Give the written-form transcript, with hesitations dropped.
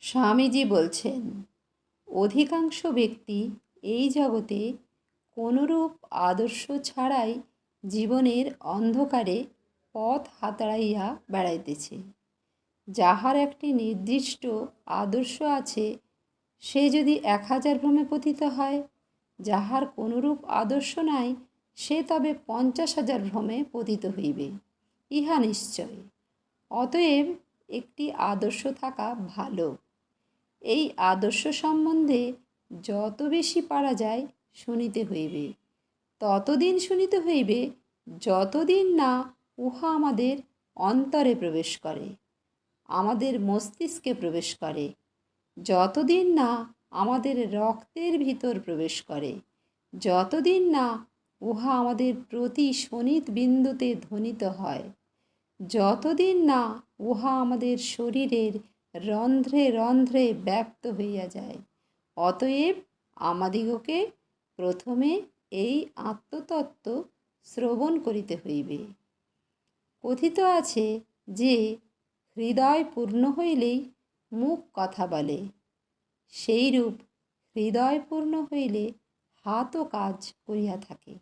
স্বামীজি বলছেন, অধিকাংশ ব্যক্তি এই জগতে কোনরূপ আদর্শ ছাড়াই জীবনের অন্ধকারে পথ হাতড়াইয়া বেড়াইতেছে। যাহার একটি নির্দিষ্ট আদর্শ আছে, সে যদি 1000 ভ্রমে পতিত হয়, যাহার কোনরূপ আদর্শ নাই, সে তবে 50,000 ভ্রমে পতিত হইবে, ইহা নিশ্চয়। অতএব একটি আদর্শ থাকা ভালো। এই আদর্শ সম্বন্ধে যত বেশি পারা যায় শুনিতে হইবে, ততদিন শুনিতে হইবে যতদিন না উহা আমাদের অন্তরে প্রবেশ করে, আমাদের মস্তিষ্কে প্রবেশ করে, যতদিন না আমাদের রক্তের ভিতর প্রবেশ করে, যতদিন না উহা আমাদের প্রতি শোণিত বিন্দুতে ধ্বনিত হয়, যতদিন না উহা আমাদের শরীরের রন্ধ্রে রন্ধ্রে ব্যাপ্ত হইয়া যায়। অতএব আমাদিগকে প্রথমে এই আত্মতত্ত্ব শ্রবণ করিতে হইবে। কথিত আছে যে হৃদয় পূর্ণ হইলেই মুখ কথা বলে, সেইরূপ হৃদয় পূর্ণ হইলে হাতও কাজ করিয়া থাকে।